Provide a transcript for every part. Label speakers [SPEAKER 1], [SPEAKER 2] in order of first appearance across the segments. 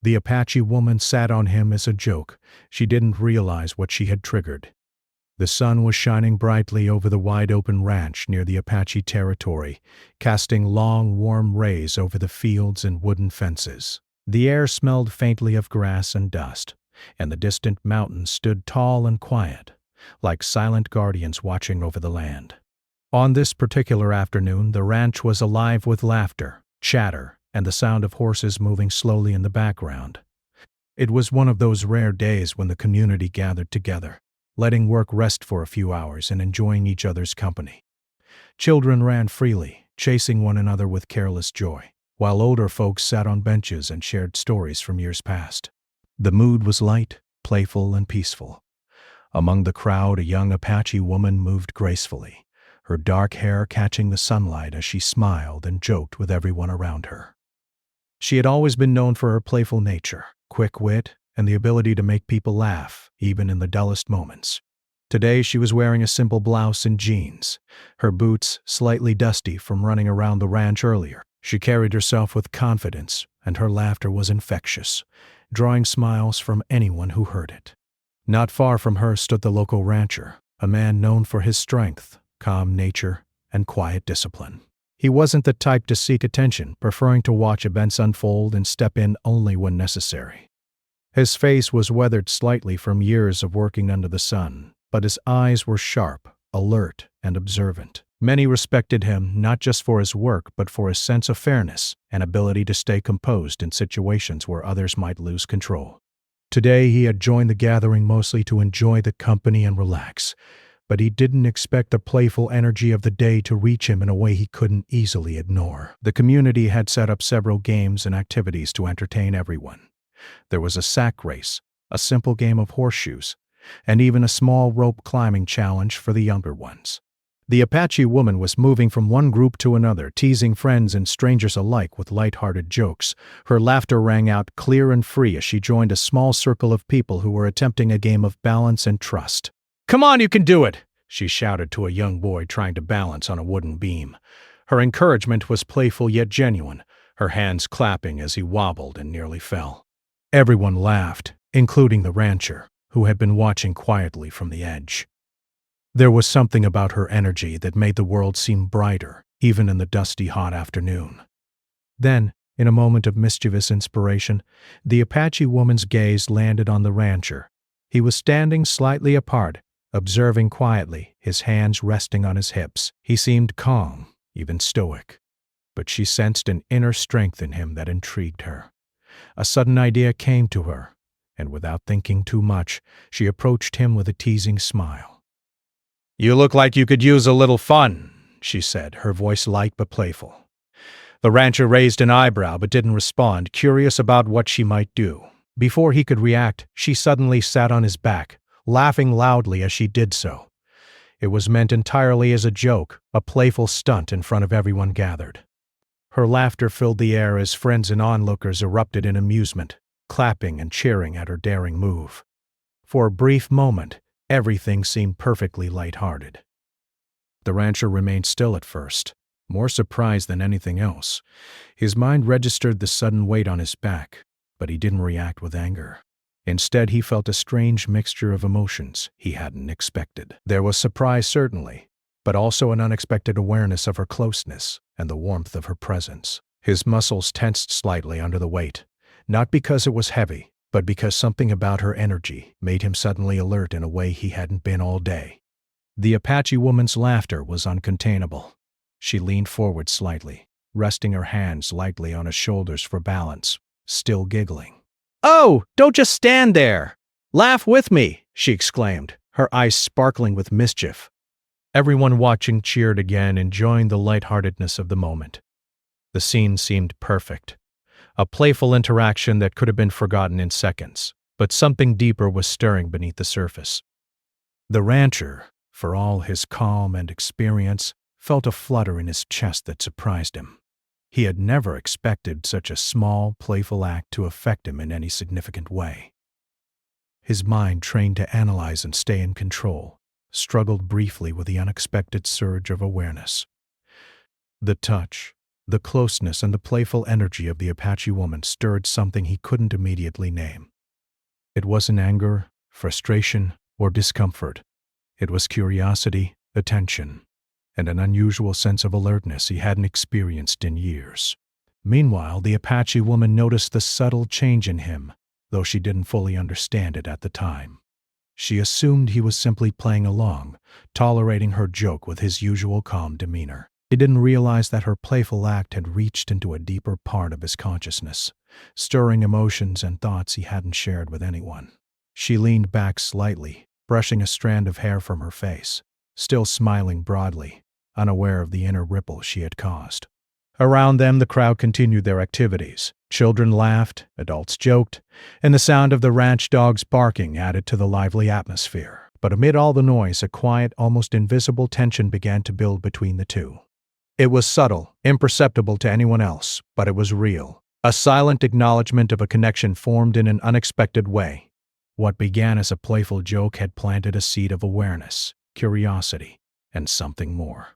[SPEAKER 1] The Apache woman sat on him as a joke. She didn't realize what she had triggered. The sun was shining brightly over the wide-open ranch near the Apache territory, casting long, warm rays over the fields and wooden fences. The air smelled faintly of grass and dust, and the distant mountains stood tall and quiet, like silent guardians watching over the land. On this particular afternoon, the ranch was alive with laughter, chatter, and the sound of horses moving slowly in the background. It was one of those rare days when the community gathered together, letting work rest for a few hours and enjoying each other's company. Children ran freely, chasing one another with careless joy, while older folks sat on benches and shared stories from years past. The mood was light, playful, and peaceful. Among the crowd, a young Apache woman moved gracefully, her dark hair catching the sunlight as she smiled and joked with everyone around her. She had always been known for her playful nature, quick wit, and the ability to make people laugh, even in the dullest moments. Today she was wearing a simple blouse and jeans, her boots slightly dusty from running around the ranch earlier. She carried herself with confidence, and her laughter was infectious, drawing smiles from anyone who heard it. Not far from her stood the local rancher, a man known for his strength, calm nature, and quiet discipline. He wasn't the type to seek attention, preferring to watch events unfold and step in only when necessary. His face was weathered slightly from years of working under the sun, but his eyes were sharp, alert, and observant. Many respected him not just for his work but for his sense of fairness and ability to stay composed in situations where others might lose control. Today he had joined the gathering mostly to enjoy the company and relax, but he didn't expect the playful energy of the day to reach him in a way he couldn't easily ignore. The community had set up several games and activities to entertain everyone. There was a sack race, a simple game of horseshoes, and even a small rope climbing challenge for the younger ones. The Apache woman was moving from one group to another, teasing friends and strangers alike with light-hearted jokes. Her laughter rang out clear and free as she joined a small circle of people who were attempting a game of balance and trust. "Come on, you can do it!" she shouted to a young boy trying to balance on a wooden beam. Her encouragement was playful yet genuine, her hands clapping as he wobbled and nearly fell. Everyone laughed, including the rancher, who had been watching quietly from the edge. There was something about her energy that made the world seem brighter, even in the dusty hot afternoon. Then, in a moment of mischievous inspiration, the Apache woman's gaze landed on the rancher. He was standing slightly apart, observing quietly, his hands resting on his hips. He seemed calm, even stoic, but she sensed an inner strength in him that intrigued her. A sudden idea came to her, and without thinking too much, she approached him with a teasing smile. "You look like you could use a little fun," she said, her voice light but playful. The rancher raised an eyebrow but didn't respond, curious about what she might do. Before he could react, she suddenly sat on his back, laughing loudly as she did so. It was meant entirely as a joke, a playful stunt in front of everyone gathered. Her laughter filled the air as friends and onlookers erupted in amusement, clapping and cheering at her daring move. For a brief moment, everything seemed perfectly light-hearted. The rancher remained still at first, more surprised than anything else. His mind registered the sudden weight on his back, but he didn't react with anger. Instead, he felt a strange mixture of emotions he hadn't expected. There was surprise, certainly, but also an unexpected awareness of her closeness and the warmth of her presence. His muscles tensed slightly under the weight, not because it was heavy, but because something about her energy made him suddenly alert in a way he hadn't been all day. The Apache woman's laughter was uncontainable. She leaned forward slightly, resting her hands lightly on his shoulders for balance, still giggling. "Oh, don't just stand there! Laugh with me!" she exclaimed, her eyes sparkling with mischief. Everyone watching cheered again, enjoying the lightheartedness of the moment. The scene seemed perfect. A playful interaction that could have been forgotten in seconds, but something deeper was stirring beneath the surface. The rancher, for all his calm and experience, felt a flutter in his chest that surprised him. He had never expected such a small, playful act to affect him in any significant way. His mind, trained to analyze and stay in control, struggled briefly with the unexpected surge of awareness. The touch, The closeness and the playful energy of the Apache woman stirred something he couldn't immediately name. It wasn't anger, frustration, or discomfort. It was curiosity, attention, and an unusual sense of alertness he hadn't experienced in years. Meanwhile, the Apache woman noticed the subtle change in him, though she didn't fully understand it at the time. She assumed he was simply playing along, tolerating her joke with his usual calm demeanor. She didn't realize that her playful act had reached into a deeper part of his consciousness, stirring emotions and thoughts he hadn't shared with anyone. She leaned back slightly, brushing a strand of hair from her face, still smiling broadly, unaware of the inner ripple she had caused. Around them, the crowd continued their activities. Children laughed, adults joked, and the sound of the ranch dogs barking added to the lively atmosphere. But amid all the noise, a quiet, almost invisible tension began to build between the two. It was subtle, imperceptible to anyone else, but it was real. A silent acknowledgement of a connection formed in an unexpected way. What began as a playful joke had planted a seed of awareness, curiosity, and something more.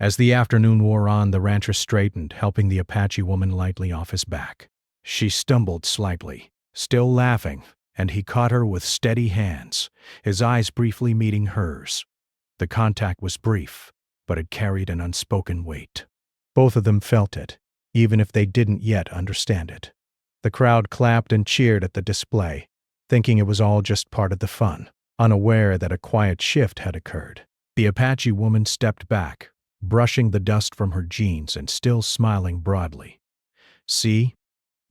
[SPEAKER 1] As the afternoon wore on, the rancher straightened, helping the Apache woman lightly off his back. She stumbled slightly, still laughing, and he caught her with steady hands, his eyes briefly meeting hers. The contact was brief, but it carried an unspoken weight. Both of them felt it, even if they didn't yet understand it. The crowd clapped and cheered at the display, thinking it was all just part of the fun, unaware that a quiet shift had occurred. The Apache woman stepped back, brushing the dust from her jeans and still smiling broadly. "See?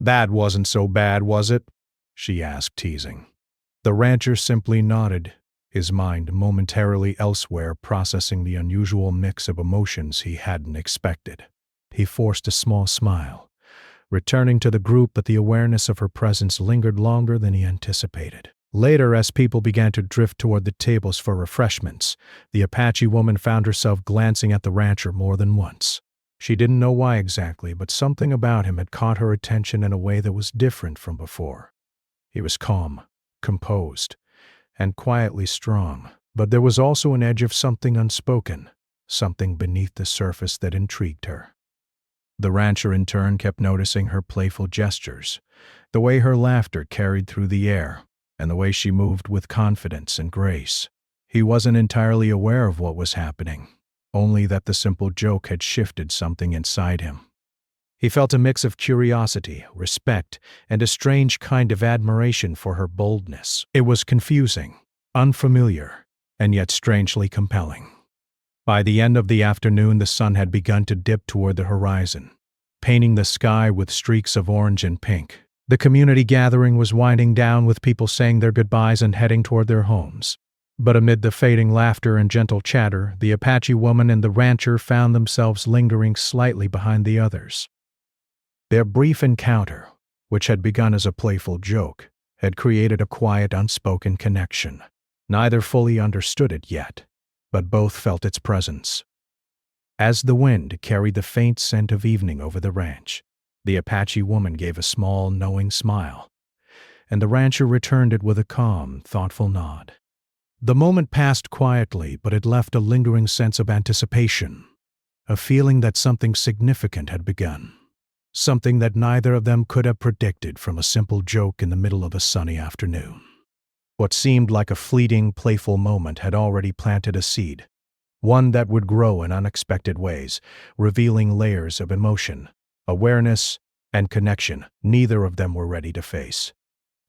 [SPEAKER 1] That wasn't so bad, was it?" she asked, teasing. The rancher simply nodded, his mind momentarily elsewhere, processing the unusual mix of emotions he hadn't expected. He forced a small smile, returning to the group, but the awareness of her presence lingered longer than he anticipated. Later, as people began to drift toward the tables for refreshments, the Apache woman found herself glancing at the rancher more than once. She didn't know why exactly, but something about him had caught her attention in a way that was different from before. He was calm, composed, and quietly strong, but there was also an edge of something unspoken, something beneath the surface that intrigued her. The rancher in turn kept noticing her playful gestures, the way her laughter carried through the air, and the way she moved with confidence and grace. He wasn't entirely aware of what was happening, only that the simple joke had shifted something inside him. He felt a mix of curiosity, respect, and a strange kind of admiration for her boldness. It was confusing, unfamiliar, and yet strangely compelling. By the end of the afternoon, the sun had begun to dip toward the horizon, painting the sky with streaks of orange and pink. The community gathering was winding down, with people saying their goodbyes and heading toward their homes. But amid the fading laughter and gentle chatter, the Apache woman and the rancher found themselves lingering slightly behind the others. Their brief encounter, which had begun as a playful joke, had created a quiet, unspoken connection. Neither fully understood it yet, but both felt its presence. As the wind carried the faint scent of evening over the ranch, the Apache woman gave a small, knowing smile, and the rancher returned it with a calm, thoughtful nod. The moment passed quietly, but it left a lingering sense of anticipation, a feeling that something significant had begun, something that neither of them could have predicted from a simple joke in the middle of a sunny afternoon. What seemed like a fleeting, playful moment had already planted a seed, one that would grow in unexpected ways, revealing layers of emotion, awareness, and connection neither of them were ready to face.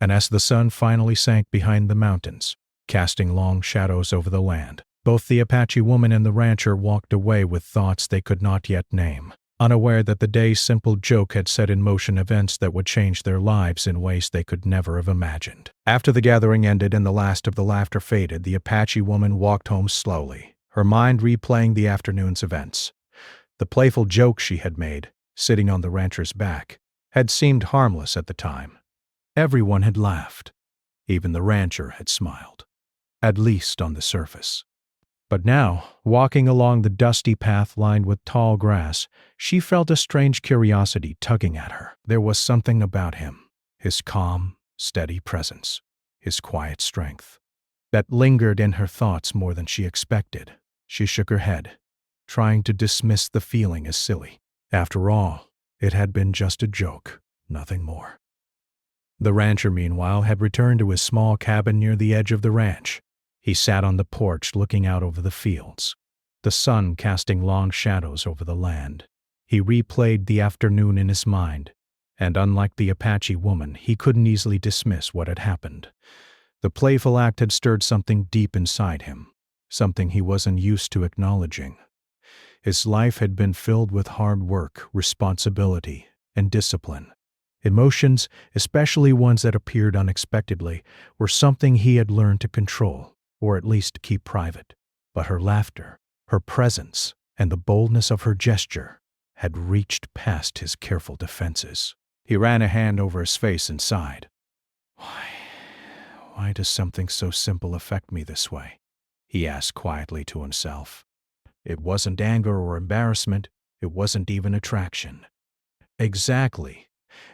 [SPEAKER 1] And as the sun finally sank behind the mountains, casting long shadows over the land, both the Apache woman and the rancher walked away with thoughts they could not yet name, unaware that the day's simple joke had set in motion events that would change their lives in ways they could never have imagined. After the gathering ended and the last of the laughter faded, the Apache woman walked home slowly, her mind replaying the afternoon's events. The playful joke she had made, sitting on the rancher's back, had seemed harmless at the time. Everyone had laughed. Even the rancher had smiled, at least on the surface. But now, walking along the dusty path lined with tall grass, she felt a strange curiosity tugging at her. There was something about him, his calm, steady presence, his quiet strength, that lingered in her thoughts more than she expected. She shook her head, trying to dismiss the feeling as silly. After all, it had been just a joke, nothing more. The rancher, meanwhile, had returned to his small cabin near the edge of the ranch. He sat on the porch looking out over the fields, the sun casting long shadows over the land. He replayed the afternoon in his mind, and unlike the Apache woman, he couldn't easily dismiss what had happened. The playful act had stirred something deep inside him, something he wasn't used to acknowledging. His life had been filled with hard work, responsibility, and discipline. Emotions, especially ones that appeared unexpectedly, were something he had learned to control, or at least keep private. But her laughter, her presence, and the boldness of her gesture had reached past his careful defenses. He ran a hand over his face and sighed. Why does something so simple affect me this way? He asked quietly to himself. It wasn't anger or embarrassment. It wasn't even attraction. Exactly.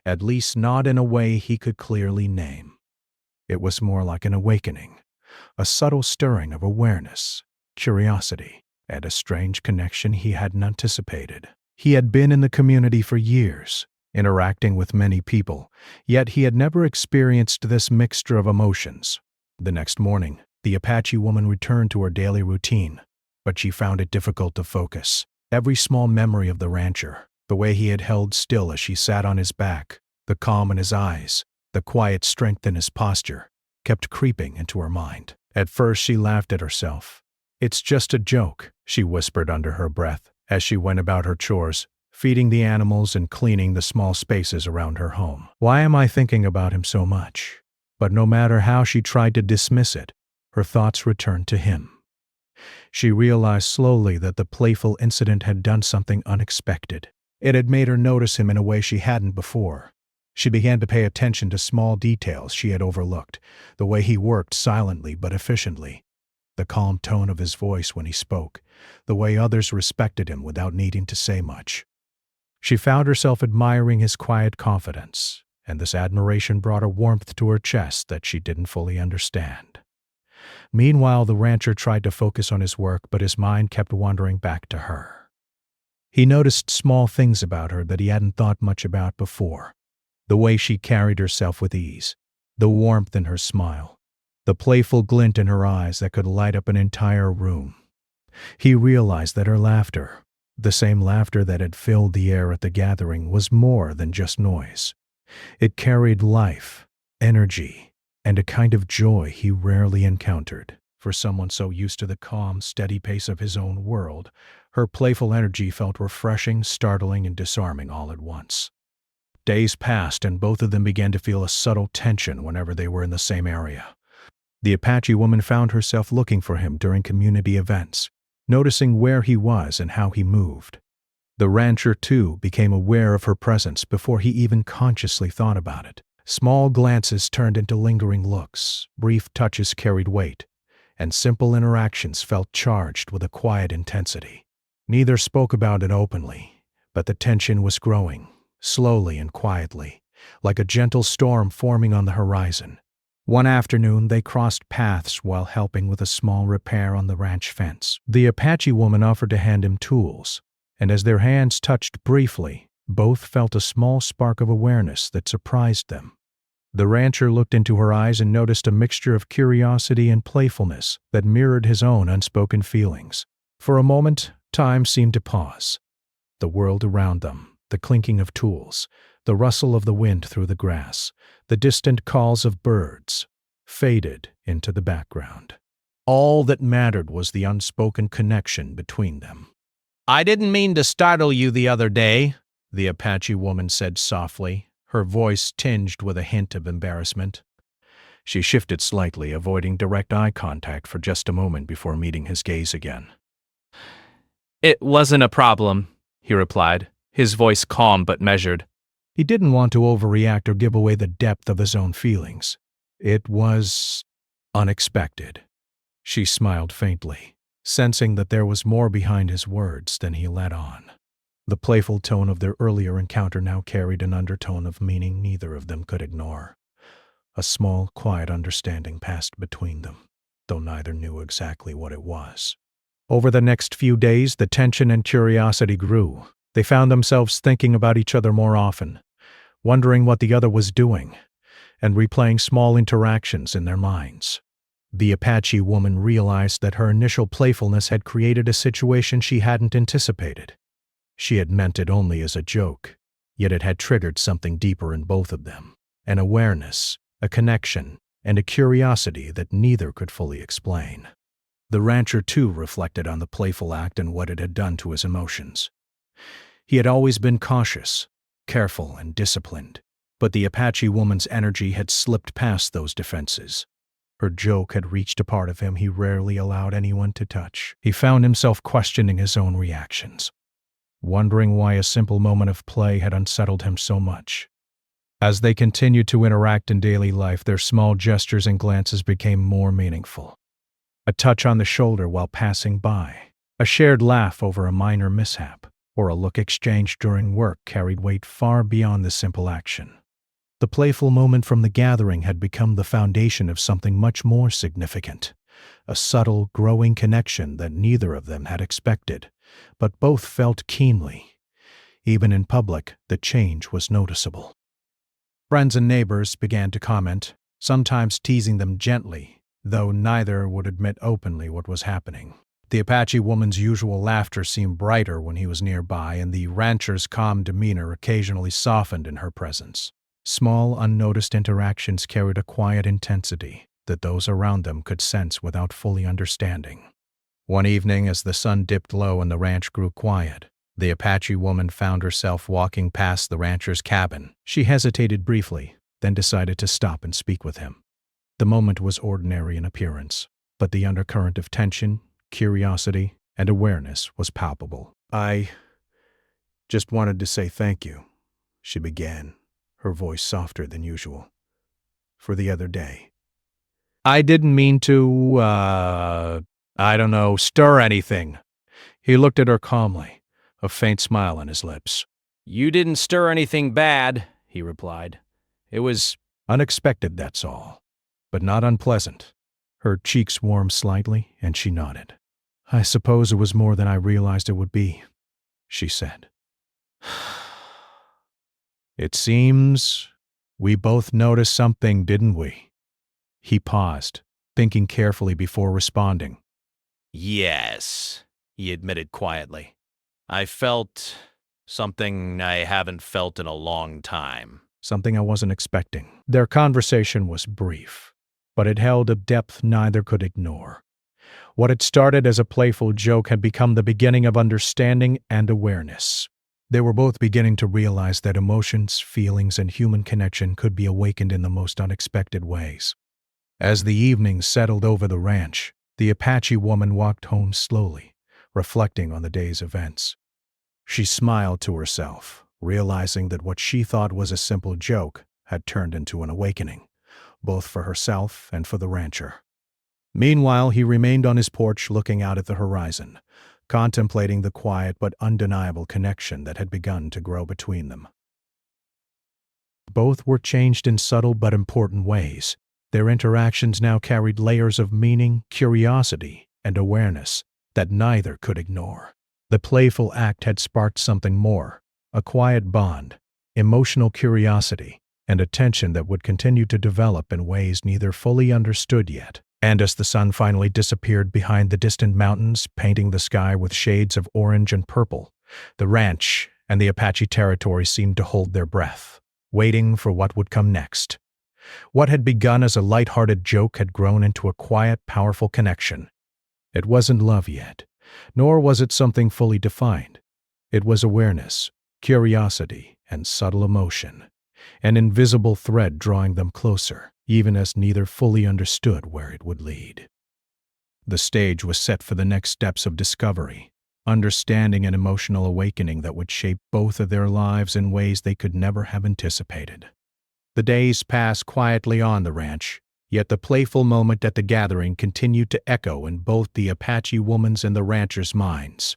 [SPEAKER 1] At least not in a way he could clearly name. It was more like an awakening, a subtle stirring of awareness, curiosity, and a strange connection he hadn't anticipated. He had been in the community for years, interacting with many people, yet he had never experienced this mixture of emotions. The next morning, the Apache woman returned to her daily routine, but she found it difficult to focus. Every small memory of the rancher, the way he had held still as she sat on his back, the calm in his eyes, the quiet strength in his posture, kept creeping into her mind. At first she laughed at herself. "It's just a joke," she whispered under her breath as she went about her chores, feeding the animals and cleaning the small spaces around her home. Why am I thinking about him so much? But no matter how she tried to dismiss it, her thoughts returned to him. She realized slowly that the playful incident had done something unexpected. It had made her notice him in a way she hadn't before. She began to pay attention to small details she had overlooked, the way he worked silently but efficiently, the calm tone of his voice when he spoke, the way others respected him without needing to say much. She found herself admiring his quiet confidence, and this admiration brought a warmth to her chest that she didn't fully understand. Meanwhile, the rancher tried to focus on his work, but his mind kept wandering back to her. He noticed small things about her that he hadn't thought much about before. The way she carried herself with ease, the warmth in her smile, the playful glint in her eyes that could light up an entire room. He realized that her laughter, the same laughter that had filled the air at the gathering, was more than just noise. It carried life, energy, and a kind of joy he rarely encountered. For someone so used to the calm, steady pace of his own world, her playful energy felt refreshing, startling, and disarming all at once. Days passed, and both of them began to feel a subtle tension whenever they were in the same area. The Apache woman found herself looking for him during community events, noticing where he was and how he moved. The rancher, too, became aware of her presence before he even consciously thought about it. Small glances turned into lingering looks, brief touches carried weight, and simple interactions felt charged with a quiet intensity. Neither spoke about it openly, but the tension was growing, slowly and quietly, like a gentle storm forming on the horizon. One afternoon, they crossed paths while helping with a small repair on the ranch fence. The Apache woman offered to hand him tools, and as their hands touched briefly, both felt a small spark of awareness that surprised them. The rancher looked into her eyes and noticed a mixture of curiosity and playfulness that mirrored his own unspoken feelings. For a moment, time seemed to pause. The world around them, the clinking of tools, the rustle of the wind through the grass, the distant calls of birds, faded into the background. All that mattered was the unspoken connection between them. "I didn't mean to startle you the other day," the Apache woman said softly, her voice tinged with a hint of embarrassment. She shifted slightly, avoiding direct eye contact for just a moment before meeting his gaze again.
[SPEAKER 2] "It wasn't a problem," he replied, his voice calm but measured.
[SPEAKER 1] He didn't want to overreact or give away the depth of his own feelings. It was unexpected. She smiled faintly, sensing that there was more behind his words than he let on. The playful tone of their earlier encounter now carried an undertone of meaning neither of them could ignore. A small, quiet understanding passed between them, though neither knew exactly what it was. Over the next few days, the tension and curiosity grew. They found themselves thinking about each other more often, wondering what the other was doing, and replaying small interactions in their minds. The Apache woman realized that her initial playfulness had created a situation she hadn't anticipated. She had meant it only as a joke, yet it had triggered something deeper in both of them, an awareness, a connection, and a curiosity that neither could fully explain. The rancher, too, reflected on the playful act and what it had done to his emotions. He had always been cautious, careful, and disciplined, but the Apache woman's energy had slipped past those defenses. Her joke had reached a part of him he rarely allowed anyone to touch. He found himself questioning his own reactions, wondering why a simple moment of play had unsettled him so much. As they continued to interact in daily life, their small gestures and glances became more meaningful. A touch on the shoulder while passing by, a shared laugh over a minor mishap, or a look exchanged during work carried weight far beyond the simple action. The playful moment from the gathering had become the foundation of something much more significant, a subtle, growing connection that neither of them had expected, but both felt keenly. Even in public, the change was noticeable. Friends and neighbors began to comment, sometimes teasing them gently, though neither would admit openly what was happening. The Apache woman's usual laughter seemed brighter when he was nearby, and the rancher's calm demeanor occasionally softened in her presence. Small, unnoticed interactions carried a quiet intensity that those around them could sense without fully understanding. One evening, as the sun dipped low and the ranch grew quiet, the Apache woman found herself walking past the rancher's cabin. She hesitated briefly, then decided to stop and speak with him. The moment was ordinary in appearance, but the undercurrent of tension, curiosity, and awareness was palpable. "I just wanted to say thank you," she began, her voice softer than usual, "for the other day. I didn't mean to, stir anything." He looked at her calmly, a faint smile on his lips. "You didn't stir anything bad," he replied. "It was unexpected, that's all, but not unpleasant." Her cheeks warmed slightly, and she nodded. "I suppose it was more than I realized it would be," she said. "It seems we both noticed something, didn't we?" He paused, thinking carefully before responding.
[SPEAKER 2] "Yes," he admitted quietly. "I felt something I haven't felt in a long time."
[SPEAKER 1] Something I wasn't expecting. Their conversation was brief, but it held a depth neither could ignore. What had started as a playful joke had become the beginning of understanding and awareness. They were both beginning to realize that emotions, feelings, and human connection could be awakened in the most unexpected ways. As the evening settled over the ranch, the Apache woman walked home slowly, reflecting on the day's events. She smiled to herself, realizing that what she thought was a simple joke had turned into an awakening, both for herself and for the rancher. Meanwhile, he remained on his porch looking out at the horizon, contemplating the quiet but undeniable connection that had begun to grow between them. Both were changed in subtle but important ways. Their interactions now carried layers of meaning, curiosity, and awareness that neither could ignore. The playful act had sparked something more, a quiet bond, emotional curiosity, and a tension that would continue to develop in ways neither fully understood yet. And as the sun finally disappeared behind the distant mountains, painting the sky with shades of orange and purple, the ranch and the Apache territory seemed to hold their breath, waiting for what would come next. What had begun as a light-hearted joke had grown into a quiet, powerful connection. It wasn't love yet, nor was it something fully defined. It was awareness, curiosity, and subtle emotion, an invisible thread drawing them closer, even as neither fully understood where it would lead. The stage was set for the next steps of discovery, understanding and emotional awakening that would shape both of their lives in ways they could never have anticipated. The days passed quietly on the ranch, yet the playful moment at the gathering continued to echo in both the Apache woman's and the rancher's minds.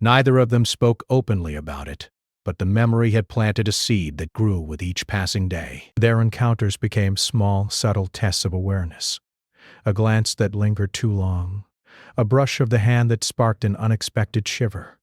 [SPEAKER 1] Neither of them spoke openly about it, but the memory had planted a seed that grew with each passing day. Their encounters became small, subtle tests of awareness. A glance that lingered too long, a brush of the hand that sparked an unexpected shiver,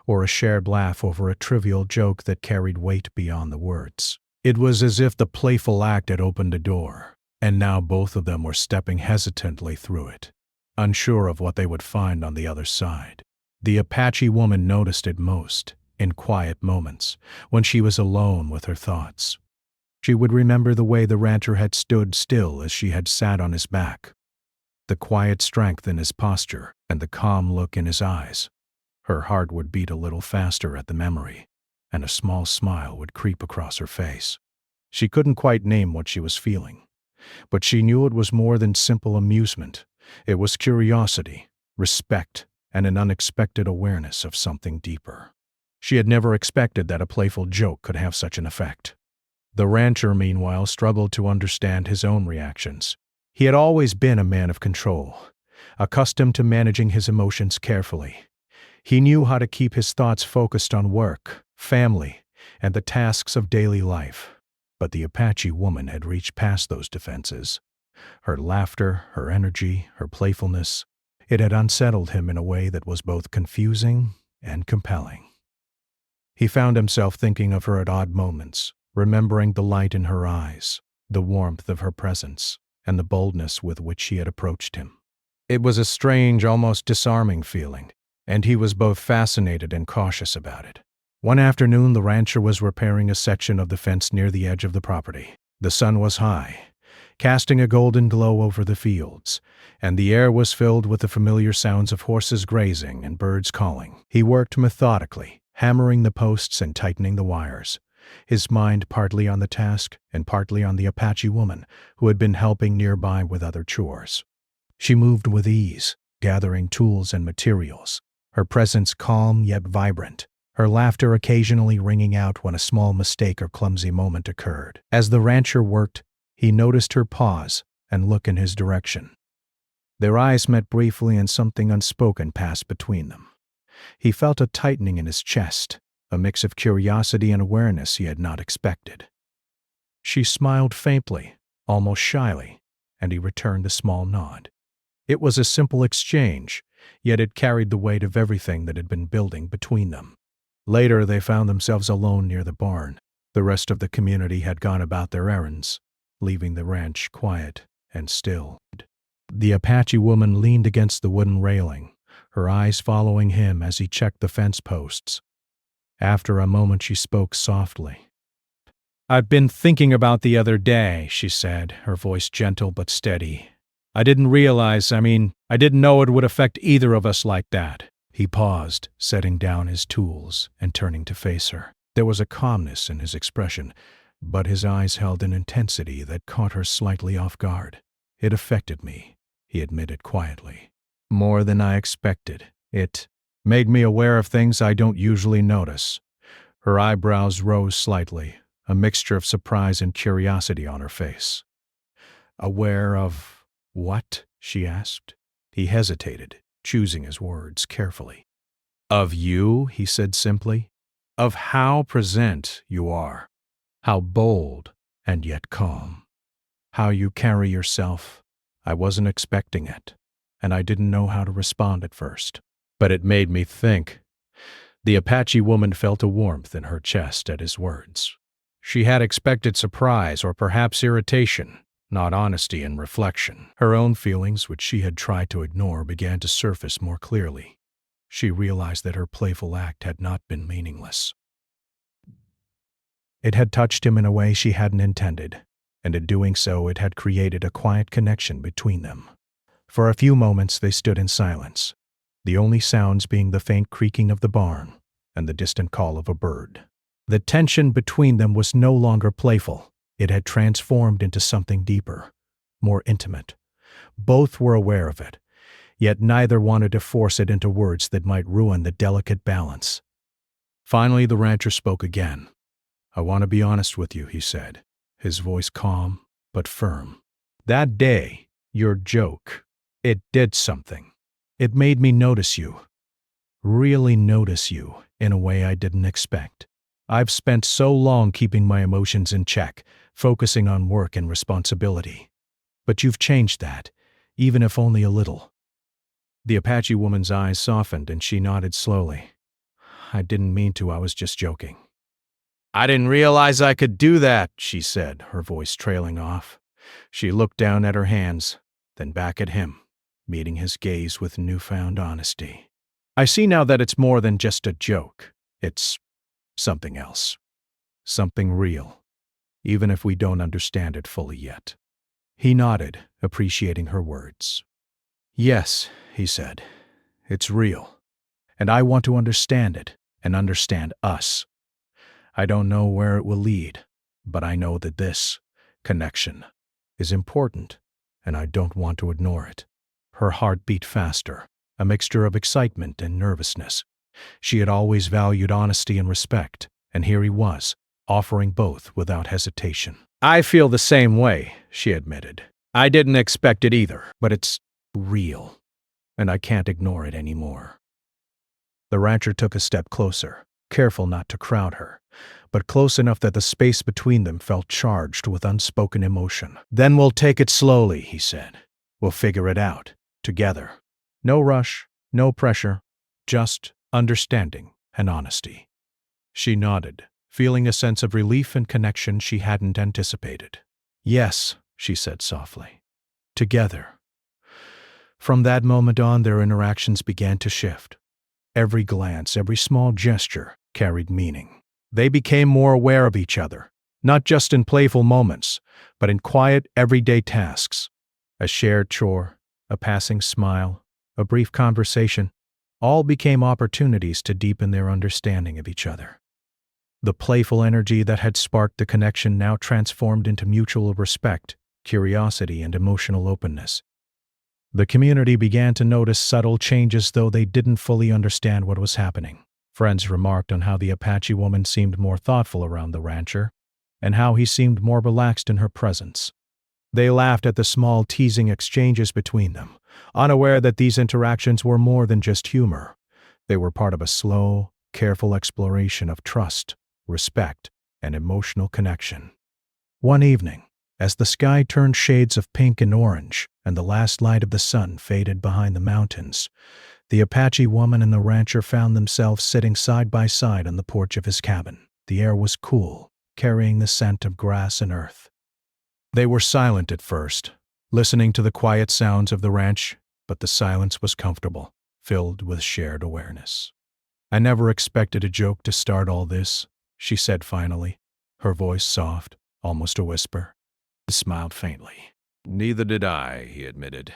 [SPEAKER 1] or a shared laugh over a trivial joke that carried weight beyond the words. It was as if the playful act had opened a door, and now both of them were stepping hesitantly through it, unsure of what they would find on the other side. The Apache woman noticed it most, in quiet moments, when she was alone with her thoughts. She would remember the way the rancher had stood still as she had sat on his back, the quiet strength in his posture, and the calm look in his eyes. Her heart would beat a little faster at the memory, and a small smile would creep across her face. She couldn't quite name what she was feeling, but she knew it was more than simple amusement. It was curiosity, respect, and an unexpected awareness of something deeper. She had never expected that a playful joke could have such an effect. The rancher, meanwhile, struggled to understand his own reactions. He had always been a man of control, accustomed to managing his emotions carefully. He knew how to keep his thoughts focused on work, family, and the tasks of daily life. But the Apache woman had reached past those defenses. Her laughter, her energy, her playfulness, it had unsettled him in a way that was both confusing and compelling. He found himself thinking of her at odd moments, remembering the light in her eyes, the warmth of her presence, and the boldness with which she had approached him. It was a strange, almost disarming feeling, and he was both fascinated and cautious about it. One afternoon, the rancher was repairing a section of the fence near the edge of the property. The sun was high, casting a golden glow over the fields, and the air was filled with the familiar sounds of horses grazing and birds calling. He worked methodically, hammering the posts and tightening the wires, his mind partly on the task and partly on the Apache woman who had been helping nearby with other chores. She moved with ease, gathering tools and materials, her presence calm yet vibrant, her laughter occasionally ringing out when a small mistake or clumsy moment occurred. As the rancher worked, he noticed her pause and look in his direction. Their eyes met briefly and something unspoken passed between them. He felt a tightening in his chest, a mix of curiosity and awareness he had not expected. She smiled faintly, almost shyly, and he returned the small nod. It was a simple exchange, yet it carried the weight of everything that had been building between them. Later, they found themselves alone near the barn. The rest of the community had gone about their errands, leaving the ranch quiet and still. The Apache woman leaned against the wooden railing, her eyes following him as he checked the fence posts. After a moment, she spoke softly. "I've been thinking about the other day," she said, her voice gentle but steady. I didn't know it would affect either of us like that." He paused, setting down his tools and turning to face her. There was a calmness in his expression, but his eyes held an intensity that caught her slightly off guard. "It affected me," he admitted quietly. "More than I expected. It made me aware of things I don't usually notice." Her eyebrows rose slightly, a mixture of surprise and curiosity on her face. "Aware of what?" she asked. He hesitated, choosing his words carefully. "Of you," he said simply. "Of how present you are. How bold and yet calm. How you carry yourself. I wasn't expecting it, and I didn't know how to respond at first. But it made me think." The Apache woman felt a warmth in her chest at his words. She had expected surprise or perhaps irritation, not honesty and reflection. Her own feelings, which she had tried to ignore, began to surface more clearly. She realized that her playful act had not been meaningless. It had touched him in a way she hadn't intended, and in doing so it had created a quiet connection between them. For a few moments they stood in silence, the only sounds being the faint creaking of the barn and the distant call of a bird. The tension between them was no longer playful. It had transformed into something deeper, more intimate. Both were aware of it, yet neither wanted to force it into words that might ruin the delicate balance. Finally, the rancher spoke again. "I want to be honest with you," he said, his voice calm but firm. "That day, your joke, it did something. It made me notice you, really notice you, in a way I didn't expect. I've spent so long keeping my emotions in check, focusing on work and responsibility. But you've changed that, even if only a little." The Apache woman's eyes softened and she nodded slowly. I didn't mean to. I was just joking."
[SPEAKER 2] "I didn't realize I could do that," she said, her voice trailing off.
[SPEAKER 1] She looked down at her hands, then back at him, meeting his gaze with newfound honesty. "I see now that it's more than just a joke. It's something else. Something real, even if we don't understand it fully yet." He nodded, appreciating her words. "Yes," he said, "it's real. And I want to understand it and understand us. I don't know where it will lead, but I know that this connection is important, and I don't want to ignore it." Her heart beat faster, a mixture of excitement and nervousness. She had always valued honesty and respect, and here he was, offering both without hesitation. "I feel the same way," she admitted. "I didn't expect it either, but it's real, and I can't ignore it anymore." The rancher took a step closer, careful not to crowd her, but close enough that the space between them felt charged with unspoken emotion. "Then we'll take it slowly," he said. "We'll figure it out, together. No rush, no pressure, just understanding and honesty." She nodded, feeling a sense of relief and connection she hadn't anticipated. "Yes," she said softly. "Together." From that moment on, their interactions began to shift. Every glance, every small gesture carried meaning. They became more aware of each other, not just in playful moments, but in quiet, everyday tasks. A shared chore, a passing smile, a brief conversation, all became opportunities to deepen their understanding of each other. The playful energy that had sparked the connection now transformed into mutual respect, curiosity, and emotional openness. The community began to notice subtle changes, though they didn't fully understand what was happening. Friends remarked on how the Apache woman seemed more thoughtful around the rancher, and how he seemed more relaxed in her presence. They laughed at the small teasing exchanges between them, unaware that these interactions were more than just humor. They were part of a slow, careful exploration of trust, respect, and emotional connection. One evening, as the sky turned shades of pink and orange, and the last light of the sun faded behind the mountains, the Apache woman and the rancher found themselves sitting side by side on the porch of his cabin. The air was cool, carrying the scent of grass and earth. They were silent at first, listening to the quiet sounds of the ranch, but the silence was comfortable, filled with shared awareness. "I never expected a joke to start all this," she said finally, her voice soft, almost a whisper. He smiled faintly.
[SPEAKER 2] "Neither did I," he admitted.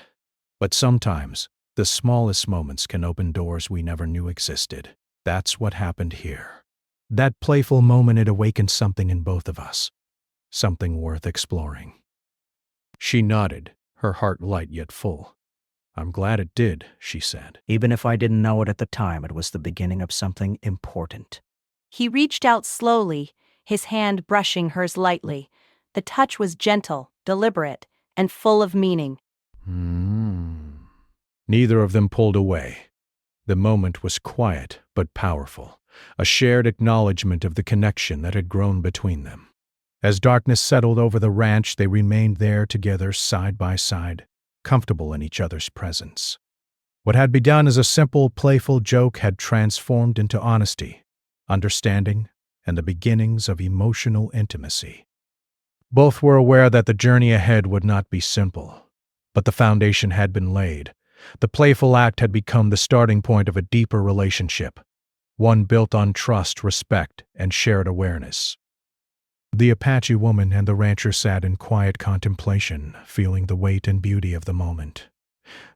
[SPEAKER 1] "But sometimes, the smallest moments can open doors we never knew existed. That's what happened here. That playful moment, it awakened something in both of us. Something worth exploring." She nodded, her heart light yet full. "I'm glad it did," she said.
[SPEAKER 3] "Even if I didn't know it at the time, it was the beginning of something important."
[SPEAKER 4] He reached out slowly, his hand brushing hers lightly. The touch was gentle, deliberate, and full of meaning.
[SPEAKER 1] Neither of them pulled away. The moment was quiet but powerful, a shared acknowledgement of the connection that had grown between them. As darkness settled over the ranch, they remained there together, side by side, comfortable in each other's presence. What had begun as a simple, playful joke had transformed into honesty, understanding, and the beginnings of emotional intimacy. Both were aware that the journey ahead would not be simple, but the foundation had been laid. The playful act had become the starting point of a deeper relationship, one built on trust, respect, and shared awareness. The Apache woman and the rancher sat in quiet contemplation, feeling the weight and beauty of the moment.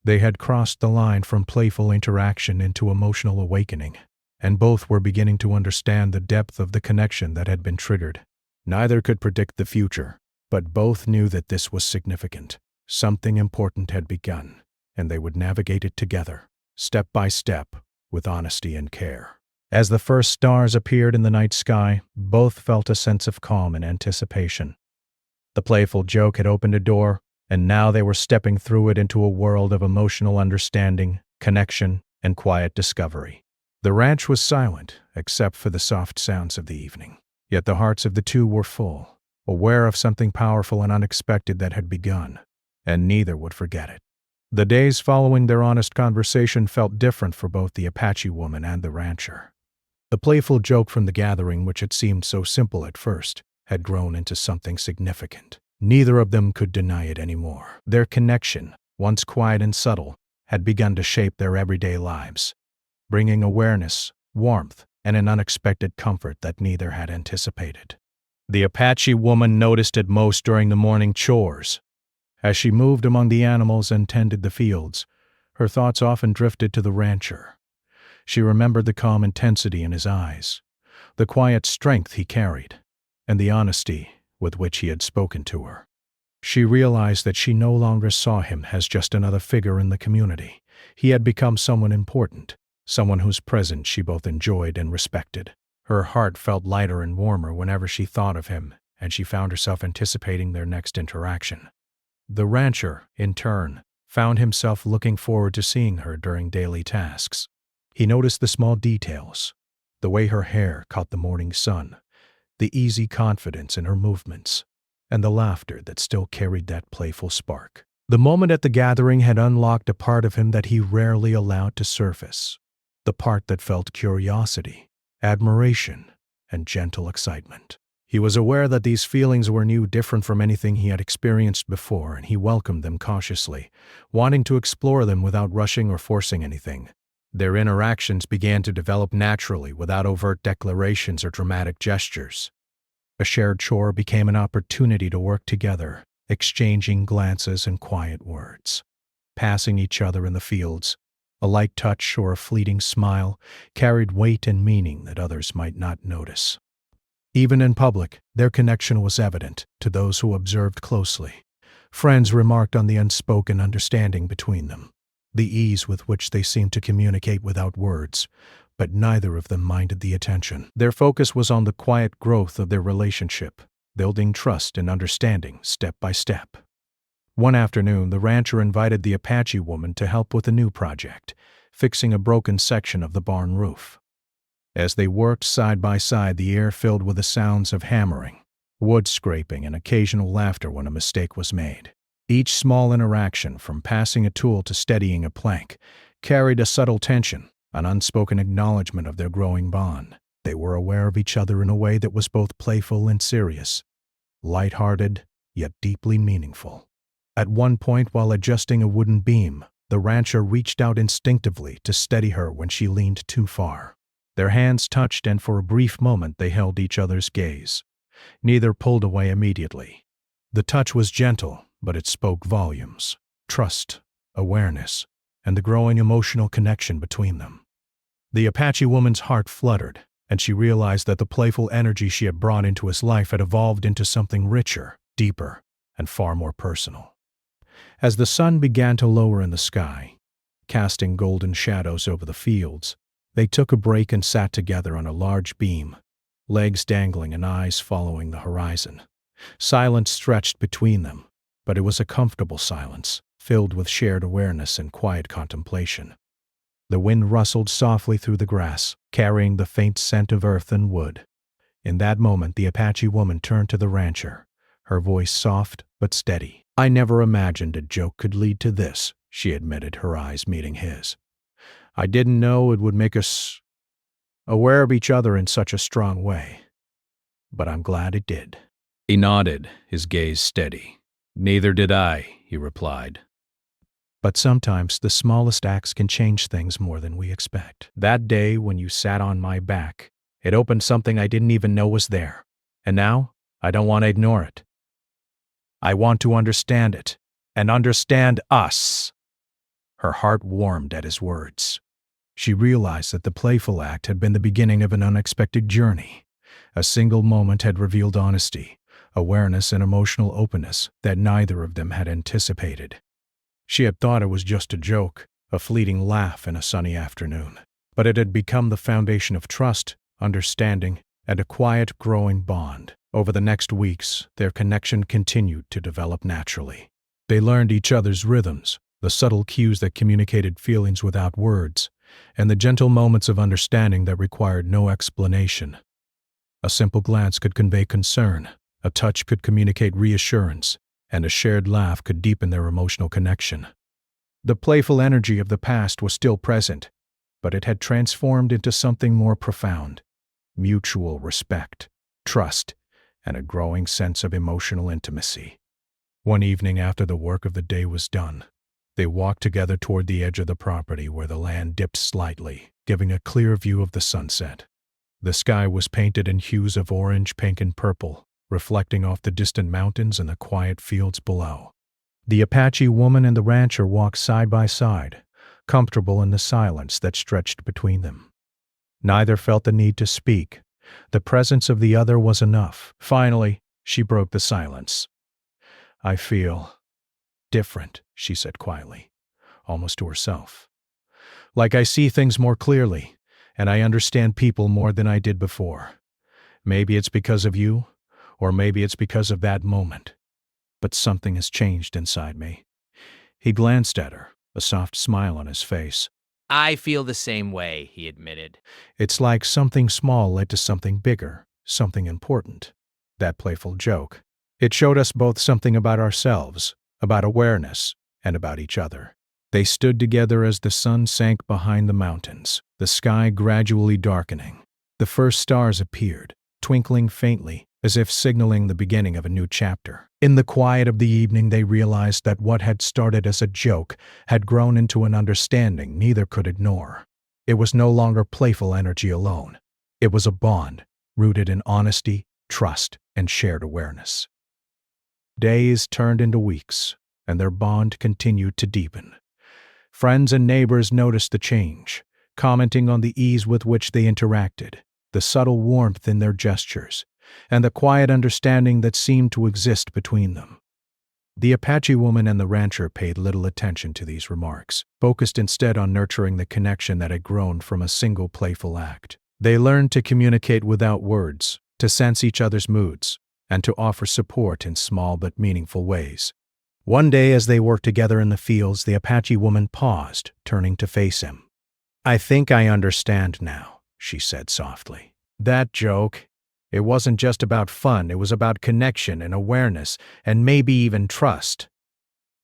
[SPEAKER 1] They had crossed the line from playful interaction into emotional awakening, and both were beginning to understand the depth of the connection that had been triggered. Neither could predict the future, but both knew that this was significant. Something important had begun, and they would navigate it together, step by step, with honesty and care. As the first stars appeared in the night sky, both felt a sense of calm and anticipation. The playful joke had opened a door, and now they were stepping through it into a world of emotional understanding, connection, and quiet discovery. The ranch was silent, except for the soft sounds of the evening. Yet the hearts of the two were full, aware of something powerful and unexpected that had begun, and neither would forget it. The days following their honest conversation felt different for both the Apache woman and the rancher. The playful joke from the gathering, which had seemed so simple at first, had grown into something significant. Neither of them could deny it anymore. Their connection, once quiet and subtle, had begun to shape their everyday lives, bringing awareness, warmth, and an unexpected comfort that neither had anticipated. The Apache woman noticed it most during the morning chores. As she moved among the animals and tended the fields, her thoughts often drifted to the rancher. She remembered the calm intensity in his eyes, the quiet strength he carried, and the honesty with which he had spoken to her. She realized that she no longer saw him as just another figure in the community. He had become someone important, someone whose presence she both enjoyed and respected. Her heart felt lighter and warmer whenever she thought of him, and she found herself anticipating their next interaction. The rancher, in turn, found himself looking forward to seeing her during daily tasks. He noticed the small details, the way her hair caught the morning sun, the easy confidence in her movements, and the laughter that still carried that playful spark. The moment at the gathering had unlocked a part of him that he rarely allowed to surface, the part that felt curiosity, admiration, and gentle excitement. He was aware that these feelings were new, different from anything he had experienced before, and he welcomed them cautiously, wanting to explore them without rushing or forcing anything. Their interactions began to develop naturally, without overt declarations or dramatic gestures. A shared chore became an opportunity to work together, exchanging glances and quiet words. Passing each other in the fields, a light touch or a fleeting smile carried weight and meaning that others might not notice. Even in public, their connection was evident to those who observed closely. Friends remarked on the unspoken understanding between them, the ease with which they seemed to communicate without words, but neither of them minded the attention. Their focus was on the quiet growth of their relationship, building trust and understanding step by step. One afternoon, the rancher invited the Apache woman to help with a new project, fixing a broken section of the barn roof. As they worked side by side, the air filled with the sounds of hammering, wood scraping, and occasional laughter when a mistake was made. Each small interaction, from passing a tool to steadying a plank, carried a subtle tension, an unspoken acknowledgement of their growing bond. They were aware of each other in a way that was both playful and serious, light-hearted, yet deeply meaningful. At one point, while adjusting a wooden beam, the rancher reached out instinctively to steady her when she leaned too far. Their hands touched, and for a brief moment they held each other's gaze. Neither pulled away immediately. The touch was gentle, but it spoke volumes. Trust, awareness, and the growing emotional connection between them. The Apache woman's heart fluttered, and she realized that the playful energy she had brought into his life had evolved into something richer, deeper, and far more personal. As the sun began to lower in the sky, casting golden shadows over the fields, they took a break and sat together on a large beam, legs dangling and eyes following the horizon. Silence stretched between them, but it was a comfortable silence, filled with shared awareness and quiet contemplation. The wind rustled softly through the grass, carrying the faint scent of earth and wood. In that moment, the Apache woman turned to the rancher, her voice soft but steady. "I never imagined a joke could lead to this," she admitted, her eyes meeting his. "I didn't know it would make us aware of each other in such a strong way, but I'm glad it did."
[SPEAKER 2] He nodded, his gaze steady. "Neither did I," he replied.
[SPEAKER 1] "But sometimes the smallest acts can change things more than we expect. That day when you sat on my back, it opened something I didn't even know was there. And now, I don't want to ignore it. I want to understand it, and understand us." Her heart warmed at his words. She realized that the playful act had been the beginning of an unexpected journey. A single moment had revealed honesty, awareness, and emotional openness that neither of them had anticipated. She had thought it was just a joke, a fleeting laugh in a sunny afternoon. But it had become the foundation of trust, understanding, and a quiet, growing bond. Over the next weeks, their connection continued to develop naturally. They learned each other's rhythms, the subtle cues that communicated feelings without words, and the gentle moments of understanding that required no explanation. A simple glance could convey concern, a touch could communicate reassurance, and a shared laugh could deepen their emotional connection. The playful energy of the past was still present, but it had transformed into something more profound: mutual respect, trust, and a growing sense of emotional intimacy. One evening after the work of the day was done, they walked together toward the edge of the property where the land dipped slightly, giving a clear view of the sunset. The sky was painted in hues of orange, pink, and purple, reflecting off the distant mountains and the quiet fields below. The Apache woman and the rancher walked side by side, comfortable in the silence that stretched between them. Neither felt the need to speak. The presence of the other was enough. Finally, she broke the silence. "I feel different," she said quietly, almost to herself. "Like I see things more clearly, and I understand people more than I did before. Maybe it's because of you, or maybe it's because of that moment. But something has changed inside me." He glanced at her, a soft smile on his face.
[SPEAKER 2] I feel the same way, he admitted.
[SPEAKER 1] It's like something small led to something bigger, something important. That playful joke. It showed us both something about ourselves, about awareness, and about each other. They stood together as the sun sank behind the mountains, the sky gradually darkening. The first stars appeared, twinkling faintly, as if signaling the beginning of a new chapter. In the quiet of the evening, they realized that what had started as a joke had grown into an understanding neither could ignore. It was no longer playful energy alone. It was a bond, rooted in honesty, trust, and shared awareness. Days turned into weeks, and their bond continued to deepen. Friends and neighbors noticed the change, commenting on the ease with which they interacted, the subtle warmth in their gestures, and the quiet understanding that seemed to exist between them. The Apache woman and the rancher paid little attention to these remarks, focused instead on nurturing the connection that had grown from a single playful act. They learned to communicate without words, to sense each other's moods, and to offer support in small but meaningful ways. One day as they worked together in the fields, the Apache woman paused, turning to face him. "I think I understand now," she said softly. "That joke, it wasn't just about fun, it was about connection and awareness, and maybe even trust.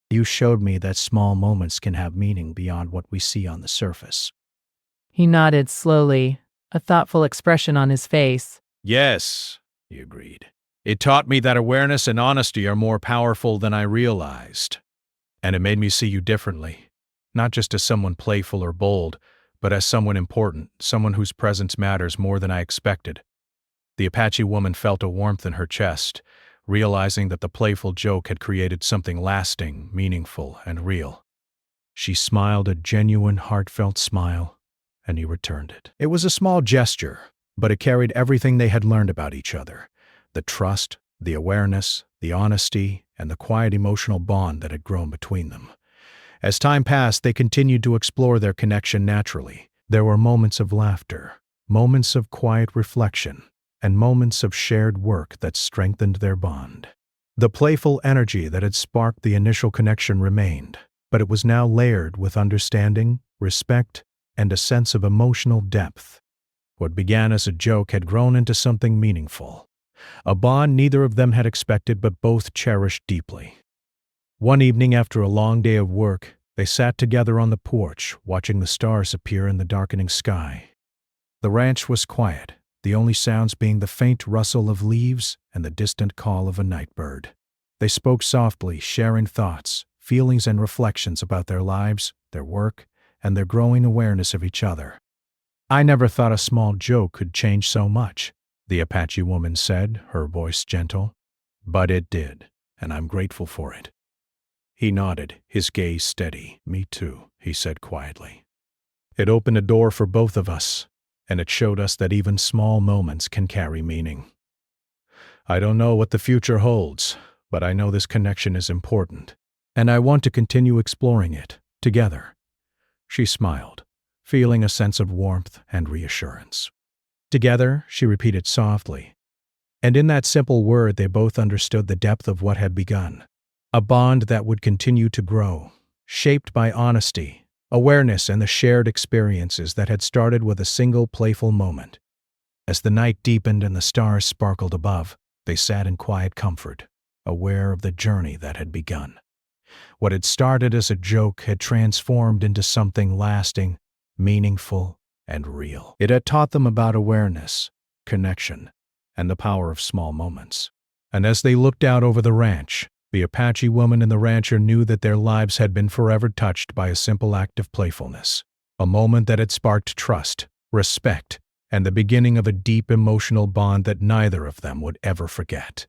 [SPEAKER 1] You showed me that small moments can have meaning beyond what we see on the surface."
[SPEAKER 5] He nodded slowly, a thoughtful expression on his face.
[SPEAKER 1] "Yes," he agreed. "It taught me that awareness and honesty are more powerful than I realized. And it made me see you differently, not just as someone playful or bold, but as someone important, someone whose presence matters more than I expected." The Apache woman felt a warmth in her chest, realizing that the playful joke had created something lasting, meaningful, and real. She smiled a genuine, heartfelt smile, and he returned it. It was a small gesture, but it carried everything they had learned about each other: the trust, the awareness, the honesty, and the quiet emotional bond that had grown between them. As time passed, they continued to explore their connection naturally. There were moments of laughter, moments of quiet reflection, and moments of shared work that strengthened their bond. The playful energy that had sparked the initial connection remained, but it was now layered with understanding, respect, and a sense of emotional depth. What began as a joke had grown into something meaningful, a bond neither of them had expected but both cherished deeply. One evening after a long day of work, they sat together on the porch, watching the stars appear in the darkening sky. The ranch was quiet, the only sounds being the faint rustle of leaves and the distant call of a night bird. They spoke softly, sharing thoughts, feelings, and reflections about their lives, their work, and their growing awareness of each other. "I never thought a small joke could change so much," the Apache woman said, her voice gentle. "But it did, and I'm grateful for it." He nodded, his gaze steady. "Me too," he said quietly. "It opened a door for both of us, and it showed us that even small moments can carry meaning. I don't know what the future holds, but I know this connection is important, and I want to continue exploring it, together." She smiled, feeling a sense of warmth and reassurance. "Together," she repeated softly, and in that simple word they both understood the depth of what had begun. A bond that would continue to grow, shaped by honesty, awareness, and the shared experiences that had started with a single playful moment. As the night deepened and the stars sparkled above, they sat in quiet comfort, aware of the journey that had begun. What had started as a joke had transformed into something lasting, meaningful, and real. It had taught them about awareness, connection, and the power of small moments. And as they looked out over the ranch, the Apache woman and the rancher knew that their lives had been forever touched by a simple act of playfulness, a moment that had sparked trust, respect, and the beginning of a deep emotional bond that neither of them would ever forget.